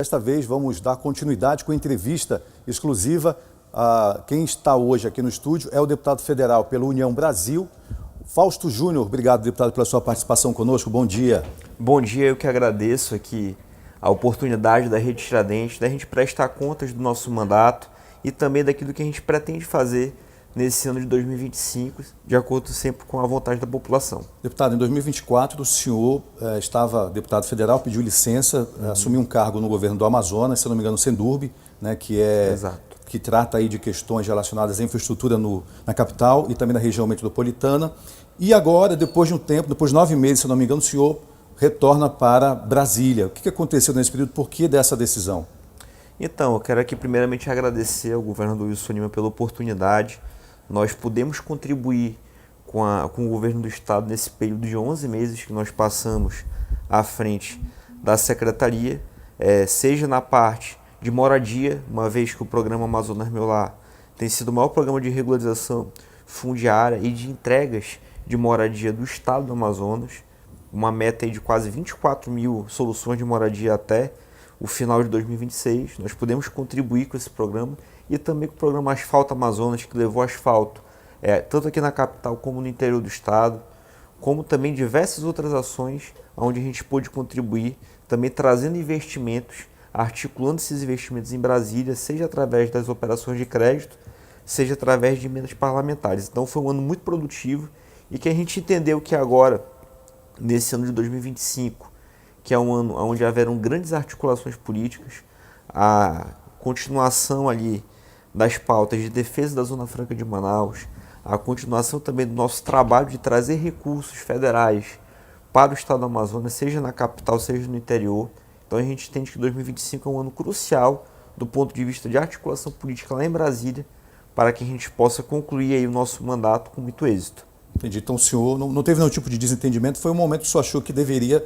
Desta vez vamos dar continuidade com entrevista exclusiva. Quem está hoje aqui no estúdio é o deputado federal pela União Brasil, Fausto Júnior. Obrigado, deputado, pela sua participação conosco. Bom dia. Bom dia, eu que agradeço aqui a oportunidade da Rede Tiradentes, da gente prestar contas do nosso mandato e também daquilo que a gente pretende fazer nesse ano de 2025, de acordo sempre com a vontade da população. Deputado, em 2024 o senhor estava deputado federal, pediu licença, assumiu um cargo no governo do Amazonas, se não me engano, Sendurbe, né, que trata aí de questões relacionadas à infraestrutura na capital e também na região metropolitana. E agora, depois de um tempo, depois de 9 meses, se não me engano, o senhor retorna para Brasília. O que aconteceu nesse período? Por que dessa decisão? Então, eu quero aqui primeiramente agradecer ao governador Wilson Lima pela oportunidade. Nós pudemos contribuir com o governo do estado nesse período de 11 meses que nós passamos à frente da secretaria, seja na parte de moradia, uma vez que o programa Amazonas Meu Lar tem sido o maior programa de regularização fundiária e de entregas de moradia do estado do Amazonas, uma meta aí de quase 24 mil soluções de moradia até o final de 2026. Nós pudemos contribuir com esse programa e também com o programa Asfalto Amazonas, que levou asfalto tanto aqui na capital como no interior do estado, como também diversas outras ações onde a gente pôde contribuir, também trazendo investimentos, articulando esses investimentos em Brasília, seja através das operações de crédito, seja através de emendas parlamentares. Então foi um ano muito produtivo e que a gente entendeu que agora, nesse ano de 2025, que é um ano onde haverão grandes articulações políticas, a continuação ali das pautas de defesa da Zona Franca de Manaus, a continuação também do nosso trabalho de trazer recursos federais para o estado do Amazonas, seja na capital, seja no interior. Então a gente entende que 2025 é um ano crucial do ponto de vista de articulação política lá em Brasília, para que a gente possa concluir aí o nosso mandato com muito êxito. Entendi. Então o senhor não teve nenhum tipo de desentendimento, foi um momento que o senhor achou que deveria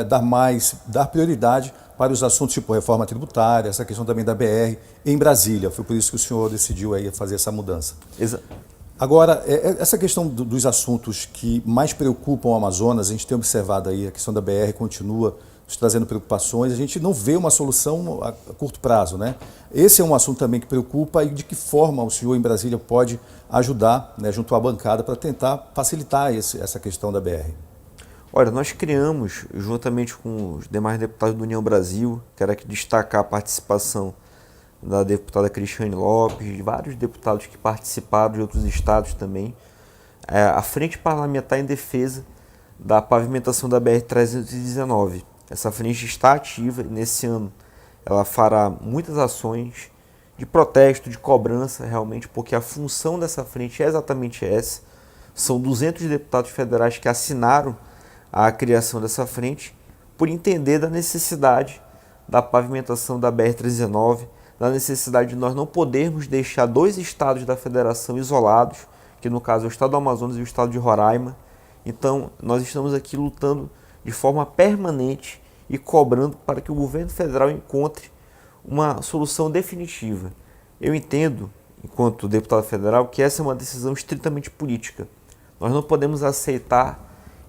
dar prioridade para os assuntos tipo reforma tributária, essa questão também da BR em Brasília. Foi por isso que o senhor decidiu aí fazer essa mudança. Exato. Agora, essa questão dos assuntos que mais preocupam o Amazonas, a gente tem observado aí, a questão da BR continua nos trazendo preocupações, a gente não vê uma solução a curto prazo, né? Esse é um assunto também que preocupa e de que forma o senhor em Brasília pode ajudar, né, junto à bancada, para tentar facilitar essa questão da BR. Olha, nós criamos, juntamente com os demais deputados do União Brasil, quero aqui destacar a participação da deputada Cristiane Lopes, de vários deputados que participaram de outros estados também, a Frente Parlamentar em Defesa da Pavimentação da BR-319. Essa frente está ativa e nesse ano ela fará muitas ações de protesto, de cobrança realmente, porque a função dessa frente é exatamente essa. São 200 deputados federais que assinaram a criação dessa frente por entender da necessidade da pavimentação da BR-319, da necessidade de nós não podermos deixar dois estados da federação isolados, que no caso é o estado do Amazonas e o estado de Roraima. Então nós estamos aqui lutando de forma permanente e cobrando para que o governo federal encontre uma solução definitiva. Eu entendo, enquanto deputado federal, que essa é uma decisão estritamente política. Nós não podemos aceitar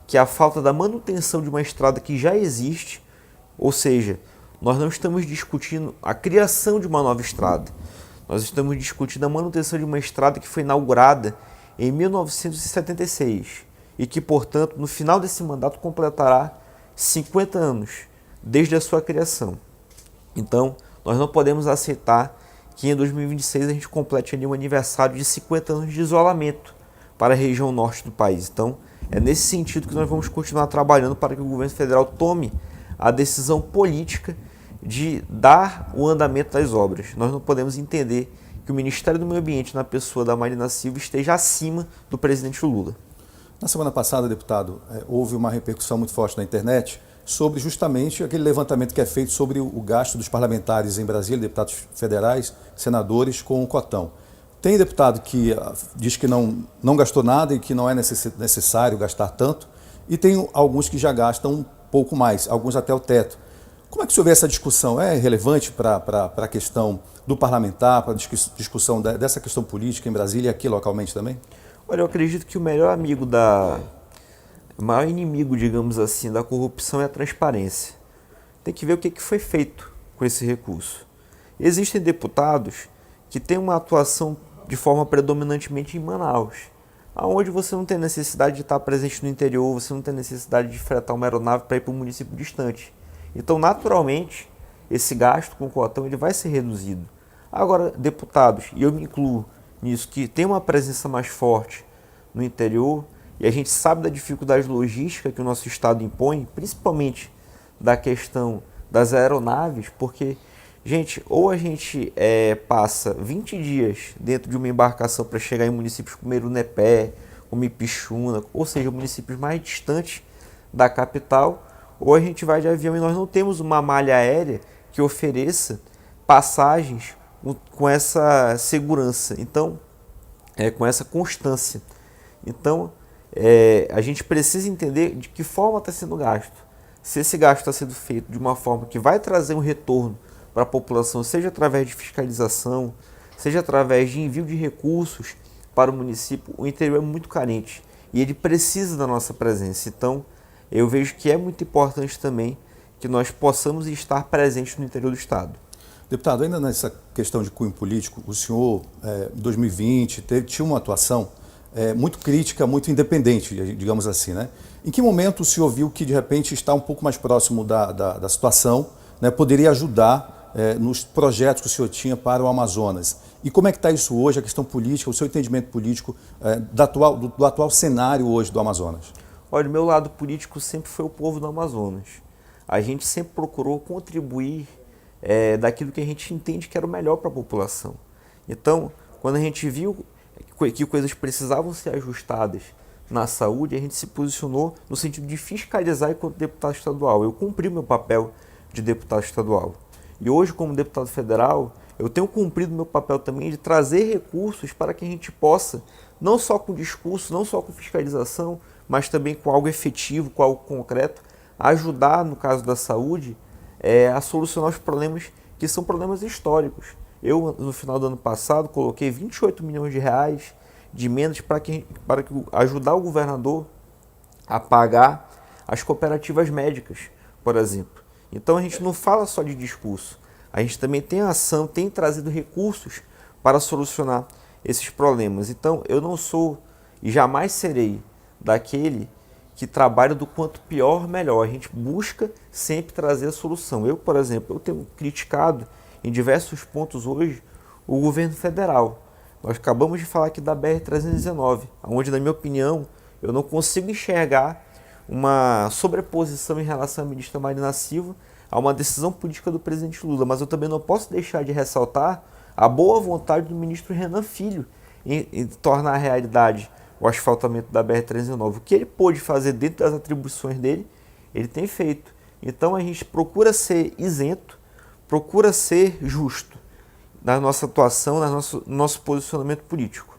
que a falta da manutenção de uma estrada que já existe, ou seja, nós não estamos discutindo a criação de uma nova estrada. Nós estamos discutindo a manutenção de uma estrada que foi inaugurada em 1976 e que, portanto, no final desse mandato completará 50 anos desde a sua criação. Então, nós não podemos aceitar que em 2026 a gente complete ali um aniversário de 50 anos de isolamento para a região norte do país. Então, é nesse sentido que nós vamos continuar trabalhando para que o governo federal tome a decisão política de dar o andamento das obras. Nós não podemos entender que o Ministério do Meio Ambiente, na pessoa da Marina Silva, esteja acima do presidente Lula. Na semana passada, deputado, houve uma repercussão muito forte na internet sobre justamente aquele levantamento que é feito sobre o gasto dos parlamentares em Brasília, deputados federais, senadores, com o cotão. Tem deputado que diz que não gastou nada e que não é necessário gastar tanto, e tem alguns que já gastam um pouco mais, alguns até o teto. Como é que o senhor vê essa discussão? É relevante para a questão do parlamentar, para a discussão dessa questão política em Brasília e aqui localmente também? Olha, eu acredito que o maior inimigo, digamos assim, da corrupção é a transparência. Tem que ver o que foi feito com esse recurso. Existem deputados que têm uma atuação de forma predominantemente em Manaus, aonde você não tem necessidade de estar presente no interior, você não tem necessidade de fretar uma aeronave para ir para um município distante. Então, naturalmente, esse gasto com o cotão ele vai ser reduzido. Agora, deputados, e eu me incluo nisso, que tem uma presença mais forte no interior, e a gente sabe da dificuldade logística que o nosso estado impõe, principalmente da questão das aeronaves, porque, gente, ou a gente passa 20 dias dentro de uma embarcação para chegar em municípios como Erunepé, como Ipixuna, ou seja, municípios mais distantes da capital, ou a gente vai de avião e nós não temos uma malha aérea que ofereça passagens com essa segurança, então, com essa constância. Então, a gente precisa entender de que forma está sendo gasto. Se esse gasto está sendo feito de uma forma que vai trazer um retorno para a população, seja através de fiscalização, seja através de envio de recursos para o município, o interior é muito carente e ele precisa da nossa presença. Então, eu vejo que é muito importante também que nós possamos estar presentes no interior do estado. Deputado, ainda nessa questão de cunho político, o senhor, em 2020, tinha uma atuação muito crítica, muito independente, digamos assim, né? Em que momento o senhor viu que, de repente, está um pouco mais próximo da situação, né, poderia ajudar nos projetos que o senhor tinha para o Amazonas? E como é que está isso hoje, a questão política, o seu entendimento político do atual cenário hoje do Amazonas? Olha, o meu lado político sempre foi o povo do Amazonas. A gente sempre procurou contribuir daquilo que a gente entende que era o melhor para a população. Então, quando a gente viu que coisas precisavam ser ajustadas na saúde, a gente se posicionou no sentido de fiscalizar enquanto deputado estadual. Eu cumpri meu papel de deputado estadual. E hoje, como deputado federal, eu tenho cumprido meu papel também de trazer recursos para que a gente possa, não só com discurso, não só com fiscalização, mas também com algo efetivo, com algo concreto, ajudar, no caso da saúde, a solucionar os problemas que são problemas históricos. Eu, no final do ano passado, coloquei 28 milhões de reais de emendas para ajudar o governador a pagar as cooperativas médicas, por exemplo. Então a gente não fala só de discurso, a gente também tem ação, tem trazido recursos para solucionar esses problemas. Então eu não sou e jamais serei daquele que trabalha do quanto pior, melhor. A gente busca sempre trazer a solução. Eu, por exemplo, eu tenho criticado em diversos pontos hoje o governo federal. Nós acabamos de falar aqui da BR-319, onde, na minha opinião, eu não consigo enxergar uma sobreposição em relação à ministra Marina Silva a uma decisão política do presidente Lula, mas eu também não posso deixar de ressaltar a boa vontade do ministro Renan Filho em tornar realidade o asfaltamento da BR-319. O que ele pôde fazer dentro das atribuições dele, ele tem feito. Então a gente procura ser isento, procura ser justo na nossa atuação, no nosso posicionamento político.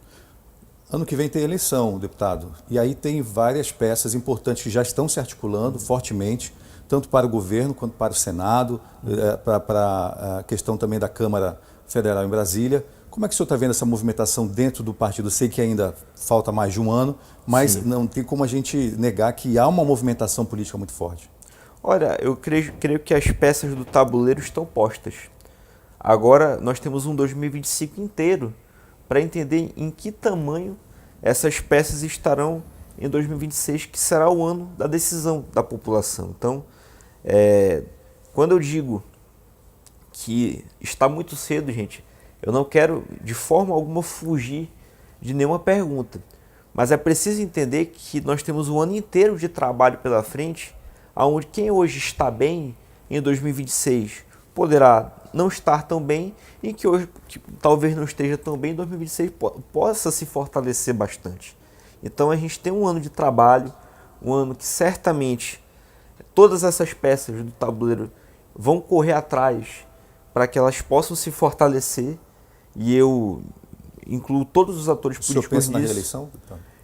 Ano que vem tem eleição, deputado, e aí tem várias peças importantes que já estão se articulando fortemente, tanto para o governo quanto para o Senado, para a questão também da Câmara Federal em Brasília. Como é que o senhor está vendo essa movimentação dentro do partido? Eu sei que ainda falta mais de um ano, mas sim, não tem como a gente negar que há uma movimentação política muito forte. Olha, eu creio que as peças do tabuleiro estão postas. Agora nós temos um 2025 inteiro para entender em que tamanho essas peças estarão em 2026, que será o ano da decisão da população. Então, quando eu digo que está muito cedo, gente, eu não quero de forma alguma fugir de nenhuma pergunta, mas é preciso entender que nós temos um ano inteiro de trabalho pela frente, onde quem hoje está bem em 2026 poderá não estar tão bem e que hoje talvez não esteja tão bem em 2026 possa se fortalecer bastante. Então a gente tem um ano de trabalho, um ano que certamente todas essas peças do tabuleiro vão correr atrás para que elas possam se fortalecer, e eu incluo todos os atores políticos. O senhor pensa na reeleição?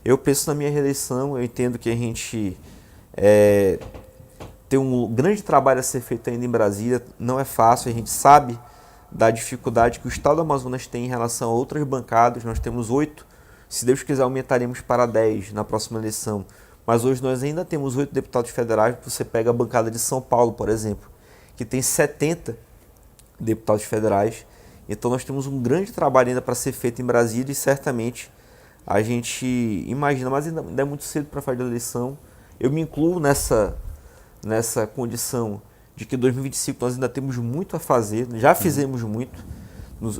Eu penso na minha reeleição, eu entendo que a gente tem um grande trabalho a ser feito ainda em Brasília, não é fácil, a gente sabe da dificuldade que o Estado do Amazonas tem em relação a outras bancadas. Nós temos 8, se Deus quiser aumentaremos para 10 na próxima eleição, mas hoje nós ainda temos 8 deputados federais. Você pega a bancada de São Paulo, por exemplo, que tem 70 deputados federais. Então nós temos um grande trabalho ainda para ser feito em Brasília e certamente a gente imagina, mas ainda é muito cedo para fazer a eleição. Eu me incluo nessa condição de que em 2025 nós ainda temos muito a fazer, já fizemos muito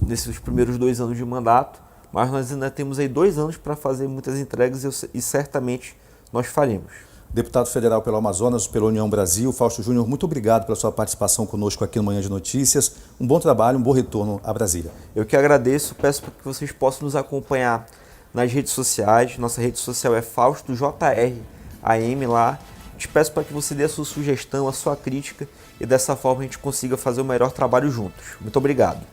nesses primeiros 2 anos de mandato, mas nós ainda temos aí 2 anos para fazer muitas entregas e certamente nós faremos. Deputado federal pelo Amazonas, pela União Brasil, Fausto Júnior, muito obrigado pela sua participação conosco aqui no Manhã de Notícias. Um bom trabalho, um bom retorno a Brasília. Eu que agradeço, peço para que vocês possam nos acompanhar nas redes sociais. Nossa rede social é Fausto JR AM lá. Te peço para que você dê a sua sugestão, a sua crítica e dessa forma a gente consiga fazer o melhor trabalho juntos. Muito obrigado.